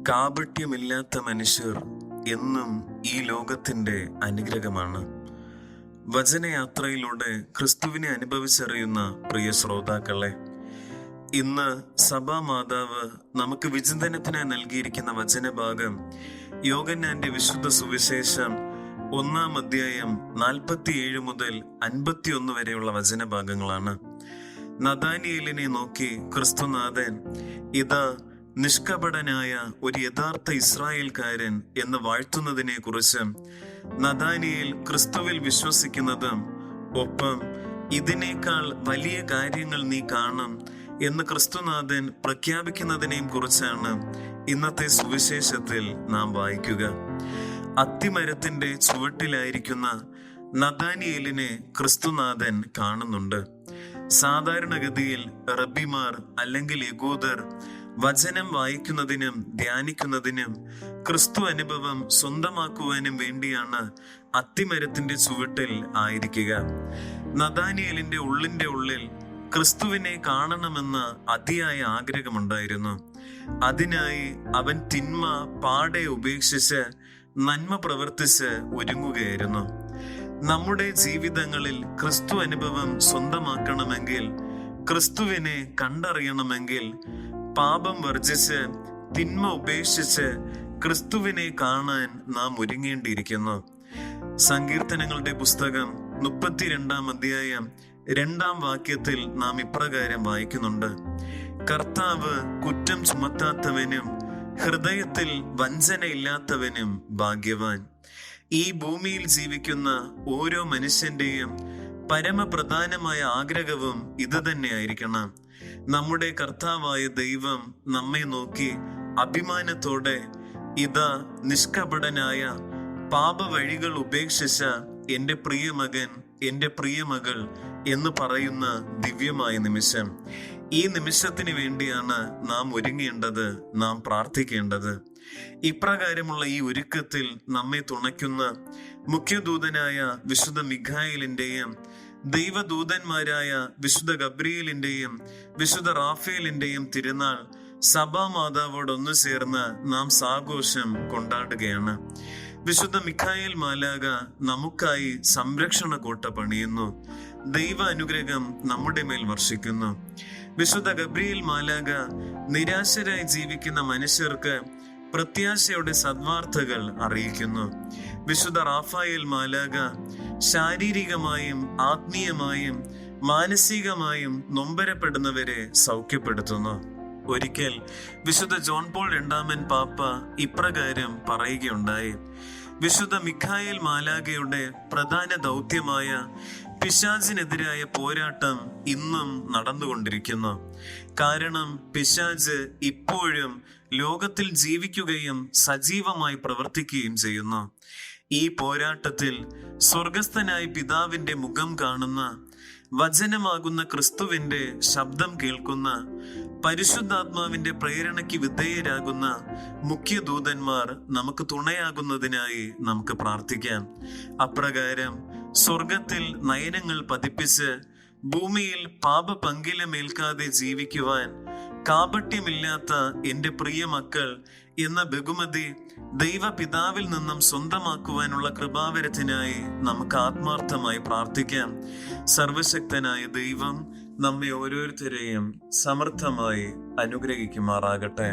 കാപട്യമില്ലാത്ത മനുഷ്യർ എന്നും ഈ ലോകത്തിൻ്റെ അനുഗ്രഹമാണ്. വചനയാത്രയിലൂടെ ക്രിസ്തുവിനെ അനുഭവിച്ചറിയുന്ന പ്രിയ ശ്രോതാക്കളെ, ഇന്ന് സഭാമാതാവ് നമുക്ക് വിചിന്തനത്തിനായി നൽകിയിരിക്കുന്ന വചനഭാഗം യോഹന്നാന്റെ വിശുദ്ധ സുവിശേഷം 1-ാം അധ്യായം 47 മുതൽ 51 വരെയുള്ള വചനഭാഗങ്ങളാണ്. നഥാനിയേലിനെ നോക്കി ക്രിസ്തുനാഥൻ, ഇതാ നിഷ്കപടനായ ഒരു യഥാർത്ഥ ഇസ്രായേൽക്കാരൻ എന്ന് വാഴ്ത്തുന്നതിനെ കുറിച്ച് നഥാനിയേൽ ക്രിസ്തുവിൽ വിശ്വസിക്കുന്നതും ഒപ്പം ഇതിനേക്കാൾ വലിയ കാര്യങ്ങൾ നീ കാണും എന്ന് ക്രിസ്തുനാഥൻ പ്രഖ്യാപിക്കുന്നതിനെയും കുറിച്ചാണ് ഇന്നത്തെ സുവിശേഷത്തിൽ നാം വായിക്കുക. അത്തിമരത്തിന്റെ ചുവട്ടിലായിരിക്കുന്ന നഥാനിയേലിനെ ക്രിസ്തുനാഥൻ കാണുന്നുണ്ട്. സാധാരണഗതിയിൽ റബ്ബിമാർ അല്ലെങ്കിൽ യഹൂദർ വചനം വായിക്കുന്നതിനും ധ്യാനിക്കുന്നതിനും ക്രിസ്തു അനുഭവം സ്വന്തമാക്കുവാനും വേണ്ടിയാണ് അത്തിമരത്തിന്റെ ചുവട്ടിൽ ആയിരിക്കുക. നഥാനിയേലിന്റെ ഉള്ളിൽ ക്രിസ്തുവിനെ കാണണമെന്ന അതിയായ ആഗ്രഹമുണ്ടായിരുന്നു. അതിനായി അവൻ തിന്മ പാടെ ഉപേക്ഷിച്ച് നന്മ പ്രവർത്തിച്ച് ഒരുങ്ങുകയായിരുന്നു. നമ്മുടെ ജീവിതങ്ങളിൽ ക്രിസ്തു അനുഭവം സ്വന്തമാക്കണമെങ്കിൽ, ക്രിസ്തുവിനെ കണ്ടറിയണമെങ്കിൽ പാപം വർജിച്ച് തിന്മ ഉപേക്ഷിച്ച് ക്രിസ്തുവിനെ കാണാൻ നാം ഒരുങ്ങേണ്ടിയിരിക്കുന്നു. സങ്കീർത്തനങ്ങളുടെ പുസ്തകം 32-ാം അധ്യായം 2-ാം വാക്യത്തിൽ നാം ഇപ്രകാരം വായിക്കുന്നുണ്ട്: കർത്താവ് കുറ്റം ചുമത്താത്തവനും ഹൃദയത്തിൽ വഞ്ചനയില്ലാത്തവനും ഭാഗ്യവാൻ. ഈ ഭൂമിയിൽ ജീവിക്കുന്ന ഓരോ മനുഷ്യന്റെയും പരമപ്രധാനമായ ആഗ്രഹവും ഇത് തന്നെയായിരിക്കണം. നമ്മുടെ കർത്താവായ ദൈവം നമ്മെ നോക്കി അഭിമാനത്തോടെ, ഇതാ നിഷ്കപടനായ പാപവഴികൾ ഉപേക്ഷിച്ച എൻ്റെ പ്രിയമകൻ, എൻ്റെ പ്രിയമകൾ എന്ന് പറയുന്ന ദിവ്യമായ നിമിഷം. ഈ നിമിഷത്തിന് വേണ്ടിയാണ് നാം ഒരുങ്ങേണ്ടത്, നാം പ്രാർത്ഥിക്കേണ്ടത്. ഇപ്രകാരമുള്ള ഈ ഒരുക്കത്തിൽ നമ്മെ തുണയ്ക്കുന്ന മുഖ്യദൂതനായ വിശുദ്ധ മിഖായേലിന്റെയും ദൈവദൂതന്മാരായ വിശുദ്ധ ഗബ്രിയേലിന്റെയും വിശുദ്ധ റാഫേലിന്റെയും തിരുനാൾ സഭാമാതാവോടൊന്നു ചേർന്ന് നാം സാഘോഷം കൊണ്ടാടുകയാണ്. വിശുദ്ധ മിഖായേൽ മാലാഖ നമുക്കായി സംരക്ഷണ കോട്ട പണിയുന്നു. ദൈവ അനുഗ്രഹം നമ്മുടെ മേൽ വർഷിക്കുന്നു. വിശുദ്ധ ഗബ്രിയേൽ മാലാഖ നിരാശരായി ജീവിക്കുന്ന മനുഷ്യർക്ക് പ്രത്യാശയുടെ സദ്വാർത്തകൾ അറിയിക്കുന്നു. വിശുദ്ധ റാഫായേൽ മാലാഖ ശാരീരികമായും ആത്മീയമായും മാനസികമായും നൊമ്പരപ്പെടുന്നവരെ സൗഖ്യപ്പെടുത്തുന്നു. ഒരിക്കൽ വിശുദ്ധ ജോൺ പോൾ 2-ാമൻ പാപ്പ ഇപ്രകാരം പറയുകയുണ്ടായി: വിശുദ്ധ മിഖായേൽ മാലാഖയുടെ പ്രധാന ദൗത്യമായ പിശാചിനെതിരായ പോരാട്ടം ഇന്നും നടന്നുകൊണ്ടിരിക്കുന്നു. കാരണം പിശാച് ഇപ്പോഴും ലോകത്തിൽ ജീവിക്കുകയും സജീവമായി പ്രവർത്തിക്കുകയും ചെയ്യുന്നു. ഈ പോരാട്ടത്തിൽ സ്വർഗസ്ഥനായ പിതാവിന്റെ മുഖം കാണുന്ന, വചനമാകുന്ന ക്രിസ്തുവിന്റെ ശബ്ദം കേൾക്കുന്ന, പരിശുദ്ധാത്മാവിന്റെ പ്രേരണയ്ക്ക് വിധേയരാകുന്ന മുഖ്യദൂതന്മാർ നമുക്ക് തുണയാകുന്നതിനായി നമുക്ക് പ്രാർത്ഥിക്കാം. അപ്രകാരം സ്വർഗത്തിൽ നയനങ്ങൾ പതിപ്പിച്ച് ഭൂമിയിൽ പാപപങ്കിലമേൽക്കാതെ ജീവിക്കുവാൻ കാപട്യമില്ലാത്ത എൻ്റെ പ്രിയ മക്കൾ എന്ന ബഹുമതി ദൈവപിതാവിൽ നിന്നും സ്വന്തമാക്കുവാനുള്ള കൃപാവരത്തിനായി നമുക്ക് ആത്മാർത്ഥമായി പ്രാർത്ഥിക്കാം. സർവശക്തനായ ദൈവം നമ്മെ ഓരോരുത്തരെയും സമർത്ഥമായി അനുഗ്രഹിക്കുമാറാകട്ടെ.